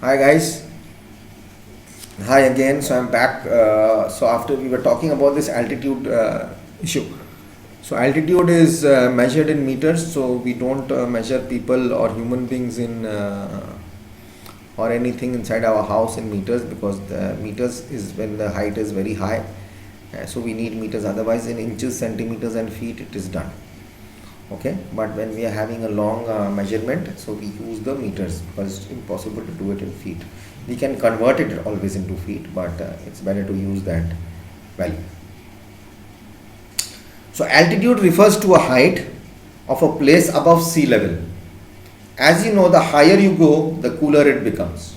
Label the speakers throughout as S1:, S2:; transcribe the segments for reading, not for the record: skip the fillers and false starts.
S1: Hi guys, hi again. So I'm back. So after we were talking about this altitude issue. So altitude is measured in meters. So we don't measure people or human beings in or anything inside our house in meters, because the meters is when the height is very high. So we need meters. Otherwise, in inches, centimeters, and feet, it is done. Okay, but when we are having a long measurement, so we use the meters because it's impossible to do it in feet. We can convert it always into feet, but it's better to use that value. So altitude refers to a height of a place above sea level. As you know, the higher you go, the cooler it becomes.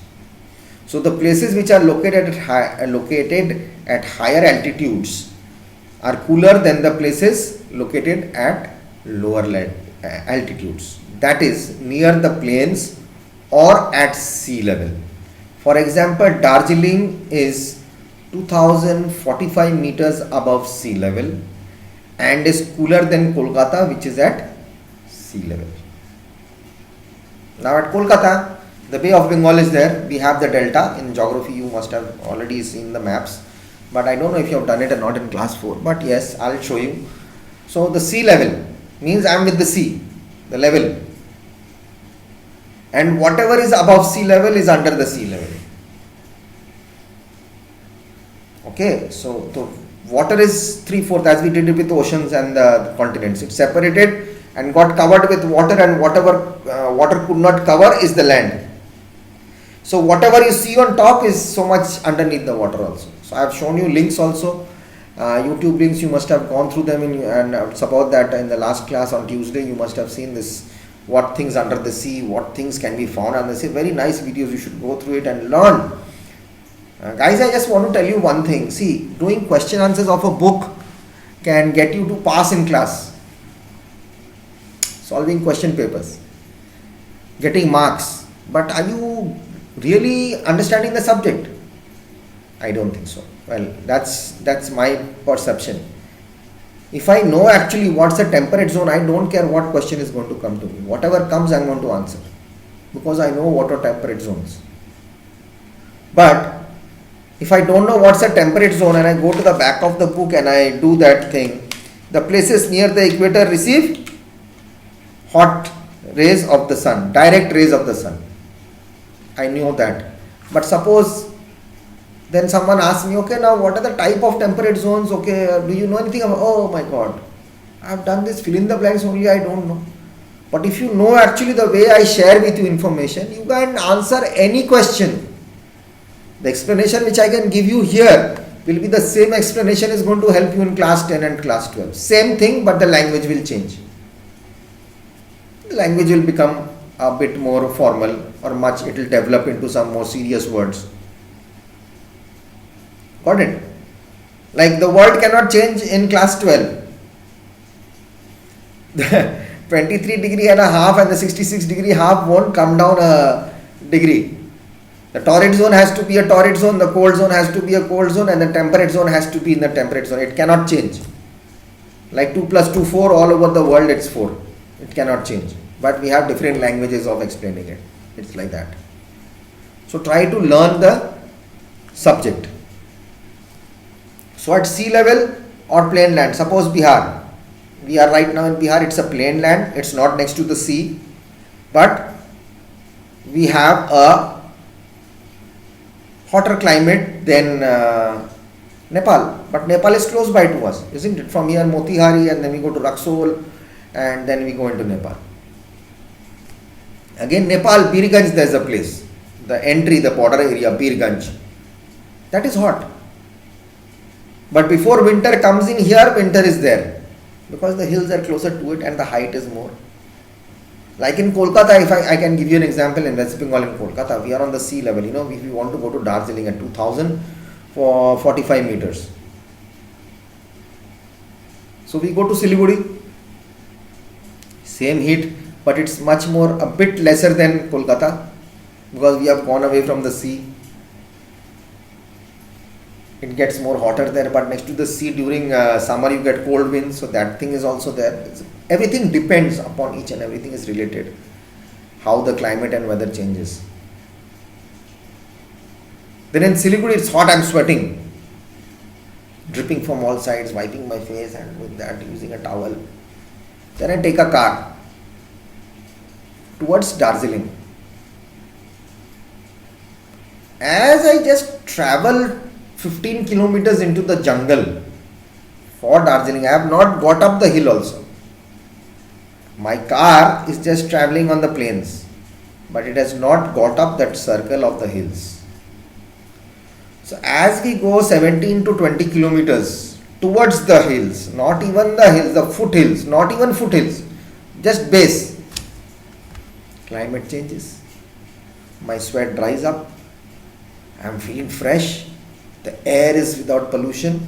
S1: So the places which are located at higher altitudes are cooler than the places located at lower altitudes, that is near the plains or at sea level. For example, Darjeeling is 2045 meters above sea level and is cooler than Kolkata, which is at sea level. Now at Kolkata, the Bay of Bengal is there. We have the delta. In geography you must have already seen the maps, but I don't know if you have done it or not in class 4, but yes, I'll show you. So the sea level means I am with the sea, the level, and whatever is above sea level is under the sea level. Okay, so the water is 3/4, as we did it with oceans and the continents. It's separated and got covered with water, and whatever water could not cover is the land. So whatever you see on top is so much underneath the water also. So I have shown you links also. YouTube links, you must have gone through them and it's about that in the last class on Tuesday. You must have seen this, what things under the sea, what things can be found under the sea. Very nice videos. You should go through it and learn. Guys, I just want to tell you one thing. See, doing question answers of a book can get you to pass in class. Solving question papers, getting marks. But are you really understanding the subject? I don't think so. Well, that's my perception. If I know actually what's a temperate zone, I don't care what question is going to come to me. Whatever comes, I'm going to answer, because I know what are temperate zones. But if I don't know what's a temperate zone and I go to the back of the book and I do that thing, the places near the equator receive hot rays of the sun, direct rays of the sun. I knew that. But suppose then someone asks me, okay, now what are the type of temperate zones? Okay, do you know anything about? Oh my God, I have done this, fill in the blanks only, I don't know. But if you know actually the way I share with you information, you can answer any question. The explanation which I can give you here will be the same explanation is going to help you in class 10 and class 12. Same thing, but the language will change. The language will become a bit more formal, or much it will develop into some more serious words. Got it? Like the word cannot change in class 12. The 23.5 and the 66.5 won't come down a degree. The torrid zone has to be a torrid zone, the cold zone has to be a cold zone, and the temperate zone has to be in the temperate zone. It cannot change. Like 2 plus 2, 4, all over the world it's 4. It cannot change. But we have different languages of explaining it. It's like that. So try to learn the subject. So at sea level or plain land, suppose Bihar. We are right now in Bihar, it's a plain land, it's not next to the sea, but we have a hotter climate than Nepal. But Nepal is close by to us, isn't it? From here Motihari, and then we go to Raxol, and then we go into Nepal. Again Nepal, Birganj, there is a place, the entry, the border area, Birganj, that is hot. But before winter comes in here, winter is there, because the hills are closer to it and the height is more. Like in Kolkata, if I can give you an example, in West Bengal, in Kolkata, we are on the sea level. You know, if we want to go to Darjeeling at 2045 meters. So we go to Siliguri, same heat, but it's much more, a bit lesser than Kolkata, because we have gone away from the sea. It gets more hotter there, but next to the sea during summer you get cold winds, so that thing is also there. Everything depends upon each and everything is related, how the climate and weather changes. Then in Siliguri it's hot, I'm sweating, dripping from all sides, wiping my face and with that using a towel. Then I take a car towards Darjeeling. As I just travel 15 kilometers into the jungle for Darjeeling, I have not got up the hill also. My car is just traveling on the plains, but it has not got up that circle of the hills. So as we go 17 to 20 kilometers towards the hills, not even the hills, the foothills, not even foothills, just base, climate changes. My sweat dries up. I am feeling fresh. The air is without pollution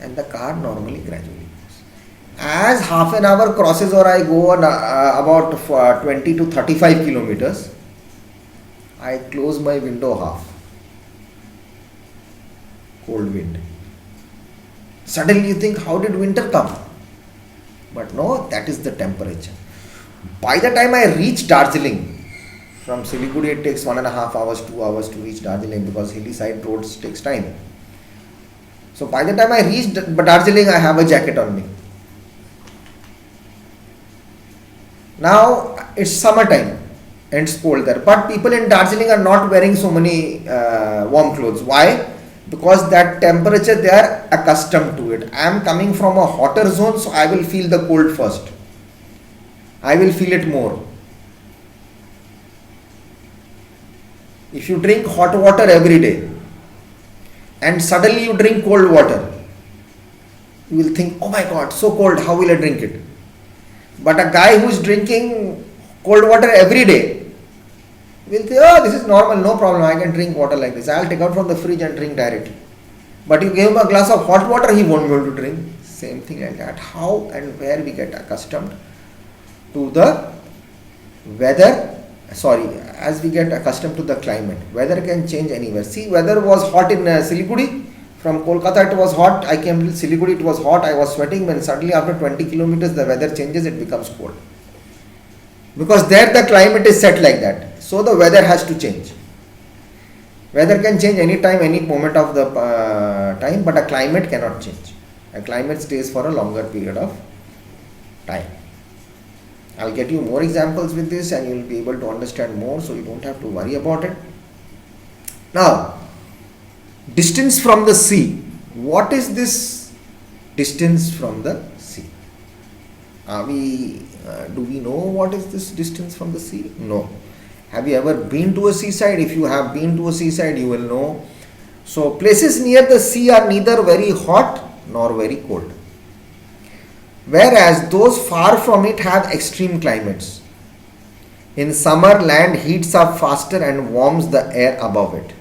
S1: and the car normally gradually goes. As half an hour crosses or I go on about 20 to 35 kilometers, I close my window half. Cold wind. Suddenly you think, how did winter come? But no, that is the temperature. By the time I reach Darjeeling, from Siliguri it takes 1.5 hours, 2 hours to reach Darjeeling because hilly side roads takes time. So by the time I reach Darjeeling, I have a jacket on me. Now it's summertime and it's cold there, but people in Darjeeling are not wearing so many warm clothes. Why? Because that temperature they are accustomed to it. I am coming from a hotter zone, so I will feel the cold first. I will feel it more. If you drink hot water every day and suddenly you drink cold water, you will think, oh my god, so cold, how will I drink it? But a guy who is drinking cold water every day will say, oh, this is normal, no problem, I can drink water like this. I will take out from the fridge and drink directly. But you give him a glass of hot water, he won't be able to drink. Same thing like that. How and where we get accustomed to the weather, as we get accustomed to the climate. Weather can change anywhere. See, weather was hot in Siliguri. From Kolkata it was hot. I came to Siliguri, it was hot. I was sweating. When suddenly after 20 kilometers the weather changes, it becomes cold. Because there the climate is set like that. So the weather has to change. Weather can change any time, any moment of the time, but a climate cannot change. A climate stays for a longer period of time. I'll get you more examples with this and you'll be able to understand more, so you don't have to worry about it. Now, distance from the sea. What is this distance from the sea? Do we know what is this distance from the sea? No. Have you ever been to a seaside? If you have been to a seaside, you will know. So, places near the sea are neither very hot nor very cold, whereas those far from it have extreme climates. In summer, land heats up faster and warms the air above it.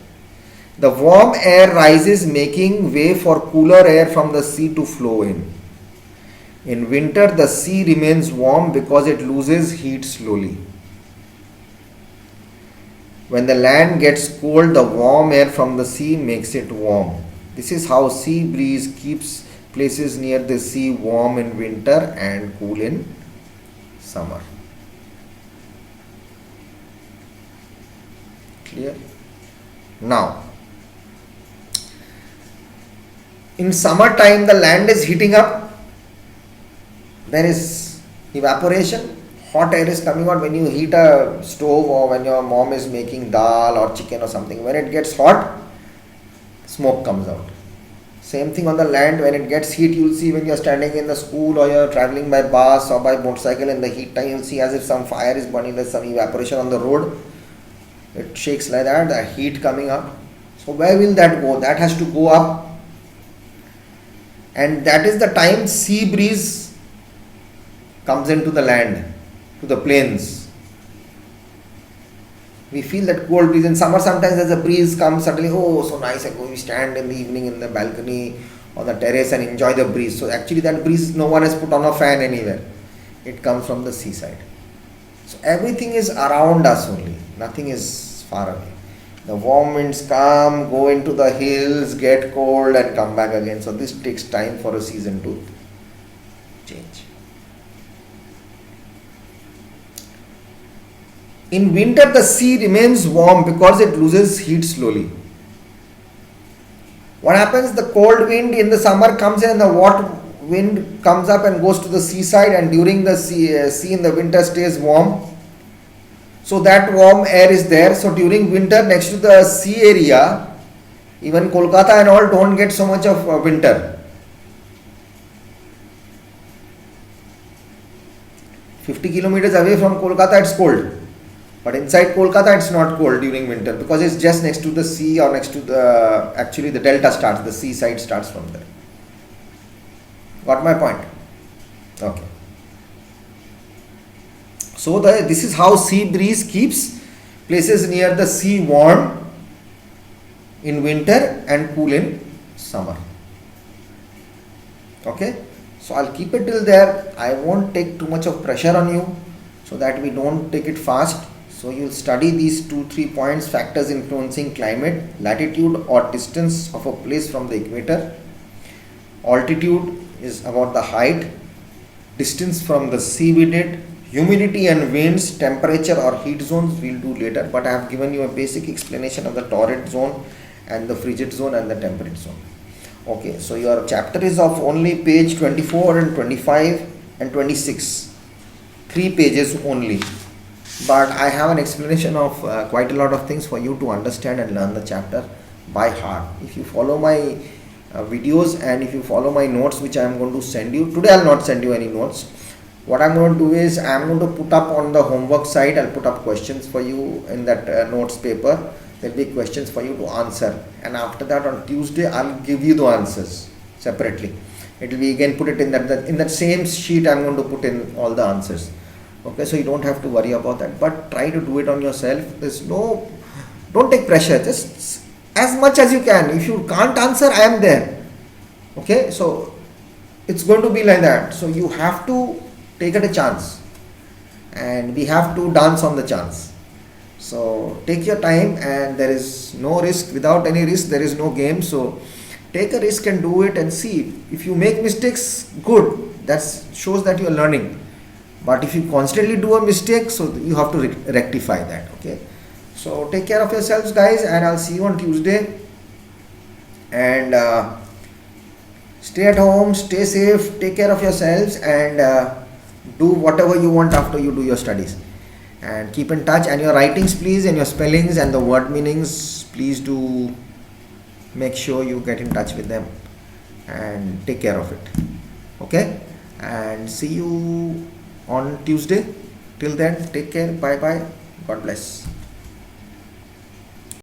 S1: The warm air rises, making way for cooler air from the sea to flow in. In winter, the sea remains warm because it loses heat slowly. When the land gets cold, the warm air from the sea makes it warm. This is how sea breeze keeps places near the sea warm in winter and cool in summer. Clear? Now, in summertime the land is heating up. There is evaporation. Hot air is coming out when you heat a stove or when your mom is making dal or chicken or something. When it gets hot, smoke comes out. Same thing on the land. When it gets heat, you'll see when you're standing in the school or you're traveling by bus or by motorcycle in the heat time, you'll see as if some fire is burning, there's some evaporation on the road. It shakes like that, the heat coming up. So where will that go? That has to go up. And that is the time sea breeze comes into the land, to the plains. We feel that cold breeze in summer. Sometimes as a breeze comes, suddenly, oh, so nice, I go, we stand in the evening in the balcony or the terrace and enjoy the breeze. So actually that breeze, no one has put on a fan anywhere. It comes from the seaside. So everything is around us only. Nothing is far away. The warm winds come, go into the hills, get cold and come back again. So this takes time for a season to change. In winter, the sea remains warm because it loses heat slowly. What happens? The cold wind in the summer comes in and the hot wind comes up and goes to the seaside, and during the sea in the winter stays warm. So that warm air is there. So during winter next to the sea area, even Kolkata and all don't get so much of winter. 50 kilometers away from Kolkata it's cold. But inside Kolkata it's not cold during winter because it's just next to the sea, or next to the, actually the delta starts, the seaside starts from there. Got my point? Okay. So this is how sea breeze keeps places near the sea warm in winter and cool in summer. Okay. So I'll keep it till there. I won't take too much of pressure on you so that we don't take it fast. So you'll study these 2-3 points: factors influencing climate, latitude or distance of a place from the equator. Altitude is about the height, distance from the sea we did, humidity and winds, temperature or heat zones we'll do later, but I have given you a basic explanation of the torrid zone and the frigid zone and the temperate zone. Okay, so your chapter is of only page 24 and 25 and 26, 3 pages only, but I have an explanation of quite a lot of things for you to understand and learn the chapter by heart. If you follow my videos and if you follow my notes which I am going to send you today, I will not send you any notes. What I am going to do is I am going to put up on the homework site, I will put up questions for you in that notes paper. There will be questions for you to answer, and after that on Tuesday I will give you the answers separately. It will be again put it in that same sheet. I am going to put in all the answers. Okay, so you don't have to worry about that, but try to do it on yourself. Don't take pressure, just as much as you can. If you can't answer, I am there. Okay, so it's going to be like that. So you have to take it a chance, and we have to dance on the chance. So take your time, and there is no risk. Without any risk there is no game. So take a risk and do it and see. If you make mistakes, good, that shows that you are learning. But if you constantly do a mistake, so you have to rectify that. Okay, so take care of yourselves guys, and I'll see you on Tuesday. And stay at home, stay safe, take care of yourselves, and do whatever you want after you do your studies. And keep in touch, and your writings please, and your spellings and the word meanings, please do make sure you get in touch with them and take care of it. Okay, and see you on Tuesday. Till then, take care. Bye bye. God bless.